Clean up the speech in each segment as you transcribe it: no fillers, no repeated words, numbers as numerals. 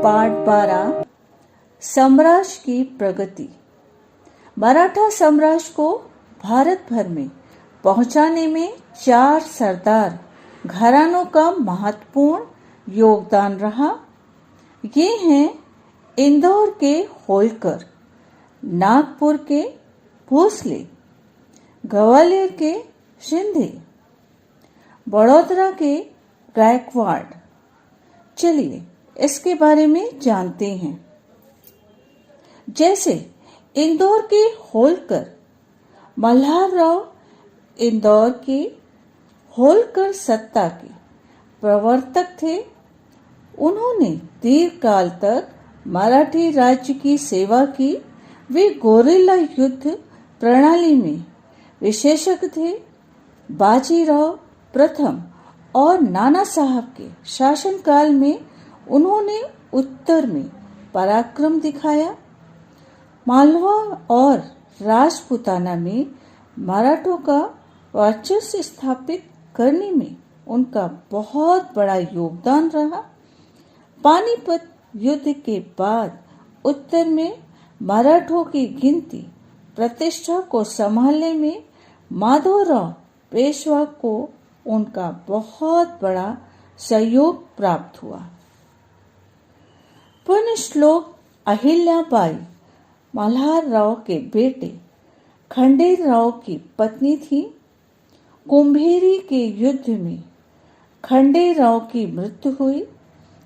पाठ 12 साम्राज्य की प्रगति। मराठा साम्राज्य को भारत भर में पहुंचाने में 4 सरदार घरानों का महत्वपूर्ण योगदान रहा। ये हैं इंदौर के होलकर, नागपुर के भोसले, ग्वालियर के शिंदे, बड़ौदा के गायकवाड़। चलिए इसके बारे में जानते हैं। जैसे इंदौर के होलकर, मल्हारराव इंदौर के होलकर सत्ता के प्रवर्तक थे। उन्होंने दीर्घकाल तक मराठी राज्य की सेवा की। वे गोरिल्ला युद्ध प्रणाली में विशेषज्ञ थे। बाजीराव प्रथम और नाना साहब के शासनकाल में उन्होंने उत्तर में पराक्रम दिखाया। मालवा और राजपूताना में मराठों का वर्चस्व स्थापित करने में उनका बहुत बड़ा योगदान रहा। पानीपत युद्ध के बाद उत्तर में मराठों की गिनती प्रतिष्ठा को संभालने में माधवराव पेशवा को उनका बहुत बड़ा सहयोग प्राप्त हुआ। पुण्य श्लोक अहिल्याबाई मल्हारराव के बेटे खंडेराव की पत्नी थी। कुंभेरी के युद्ध में खंडेराव की मृत्यु हुई।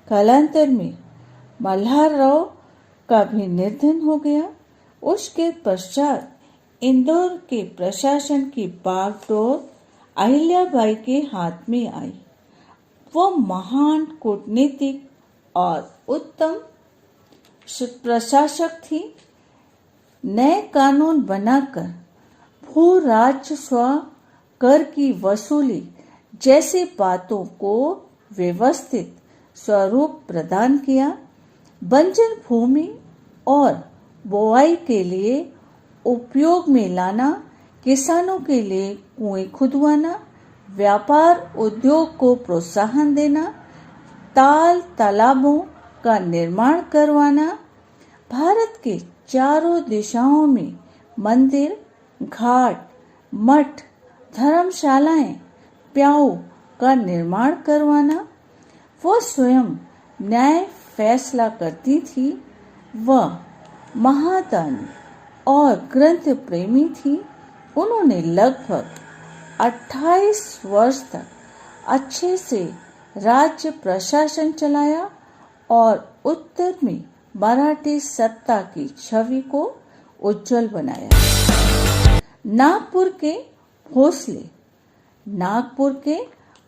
कालांतर में मल्हारराव का भी निधन हो गया। उसके पश्चात इंदौर के प्रशासन की बागडोर अहिल्याबाई के हाथ में आई। वह महान कूटनीतिक और उत्तम प्रशासक थी। नए कानून बनाकर भू राजस्व, कर की वसूली जैसे बातों को व्यवस्थित स्वरूप प्रदान किया। बंजर भूमि और बोआई के लिए उपयोग में लाना, किसानों के लिए कुएं खुदवाना, व्यापार उद्योग को प्रोत्साहन देना, ताल तालाबों का निर्माण करवाना, भारत के चारों दिशाओं में मंदिर, घाट, मठ, धर्मशालाएं, प्याऊ का निर्माण करवाना। वह स्वयं न्याय फैसला करती थी। वह महादानी और ग्रंथ प्रेमी थी। उन्होंने लगभग 28 वर्ष तक अच्छे से राज्य प्रशासन चलाया और उत्तर में मराठी सत्ता की छवि को उज्जवल बनाया। नागपुर के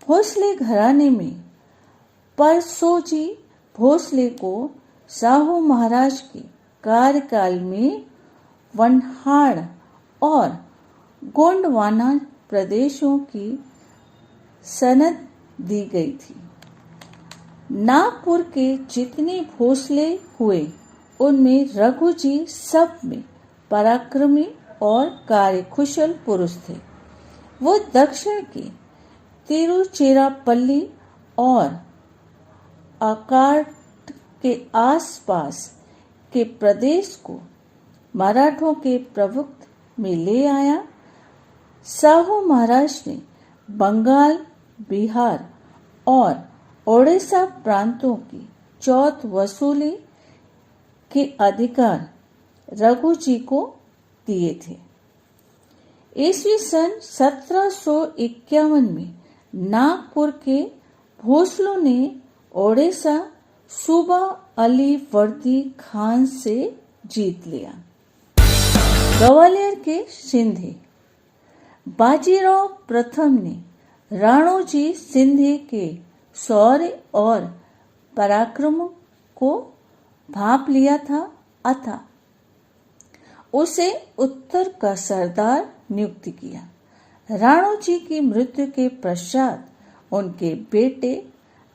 भोसले घराने में परसोजी भोसले को साहू महाराज के कार्यकाल में वनहाड़ और गोंडवाना प्रदेशों की सनद दी गई थी। नागपुर के जितने भोसले हुए उनमें रघुजी सब में पराक्रमी और कार्यकुशल पुरुष थे। वो दक्षिण के तिरुचिरापल्ली और अकार्ट के आसपास के प्रदेश को मराठों के प्रभुत्व में ले आया। साहू महाराज ने बंगाल, बिहार और ओडिशा प्रांतों की चौथ वसूली के अधिकार रघुजी को दिए थे। ईस्वी सन 1751 में नागपुर के भोसलों ने ओडिशा सूबा अली वर्दी खान से जीत लिया। ग्वालियर के सिंधे बाजीराव प्रथम ने राणोजी सिंधे के शौर्य और पराक्रम को भांप लिया था अतः उसे उत्तर का सरदार नियुक्त किया। राणोजी की मृत्यु के पश्चात उनके बेटे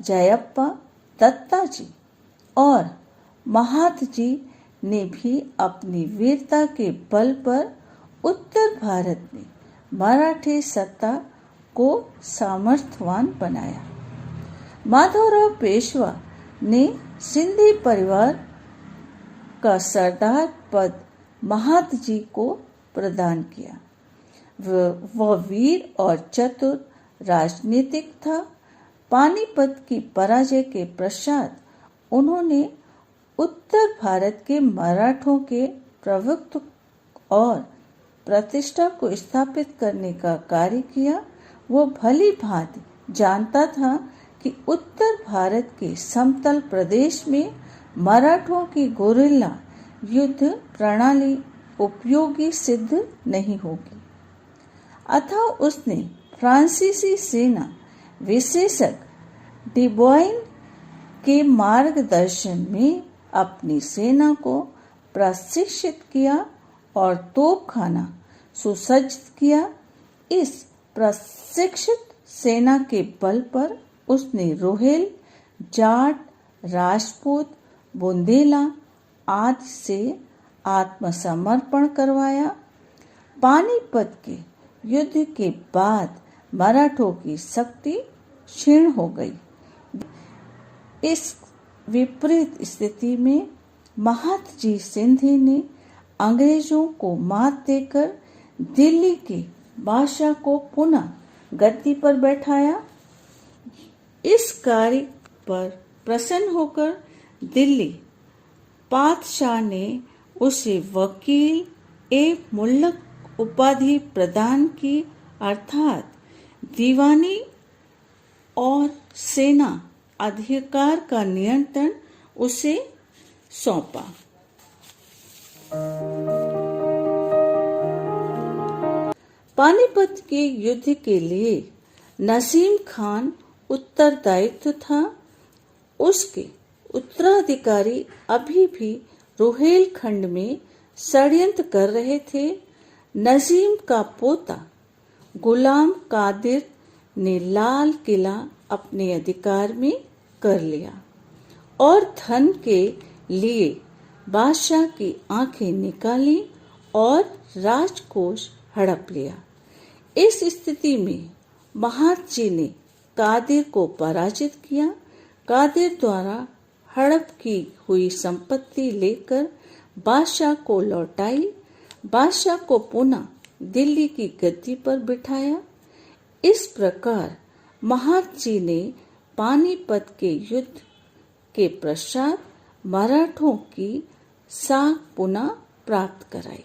जयप्पा दत्ताजी और महादजी ने भी अपनी वीरता के बल पर उत्तर भारत में मराठी सत्ता को सामर्थ्यवान बनाया। माधवराव पेशवा ने सिंधी परिवार का सरदार पद महात जी को प्रदान किया। वह वीर और चतुर राजनीतिक था। पानीपत की पराजय के पश्चात उन्होंने उत्तर भारत के मराठों के प्रभुत्व और प्रतिष्ठा को स्थापित करने का कार्य किया। वो भली भांति जानता था कि उत्तर भारत के समतल प्रदेश में मराठों की गोरिल्ला युद्ध प्रणाली उपयोगी सिद्ध नहीं होगी। अतः उसने फ्रांसीसी सेना विशेषज्ञ डिबॉइन के मार्गदर्शन में अपनी सेना को प्रशिक्षित किया और तोपखाना सुसज्जित किया। इस प्रशिक्षित सेना के बल पर उसने रोहेल, जाट, राजपूत, बुंदेला आदि से आत्मसमर्पण करवाया। पानीपत के युद्ध के बाद मराठों की शक्ति क्षीण हो गई। इस विपरीत स्थिति में महादजी सिंधी ने अंग्रेजों को मात देकर दिल्ली के बादशाह को पुनः गद्दी पर बैठाया। इस कार्य पर प्रसन्न होकर दिल्ली पातशाह ने उसे वकील ए मुल्लक उपाधि प्रदान की, अर्थात दीवानी और सेना अधिकार का नियंत्रण उसे सौंपा। पानीपत के युद्ध के लिए नसीम खान उत्तरदायित्व था। उसके उत्तराधिकारी अभी भी रोहेलखंड में षड्यंत्र कर रहे थे। नजीम का पोता गुलाम कादिर ने लाल किला अपने अधिकार में कर लिया और धन के लिए बादशाह की आंखें निकाली और राजकोष हड़प लिया। इस स्थिति में महादजी ने कादिर को पराजित किया। कादिर द्वारा हड़प की हुई संपत्ति लेकर बादशाह को लौटाई। बादशाह को पुनः दिल्ली की गद्दी पर बिठाया। इस प्रकार महादजी ने पानीपत के युद्ध के पश्चात मराठों की साख पुनः प्राप्त कराई।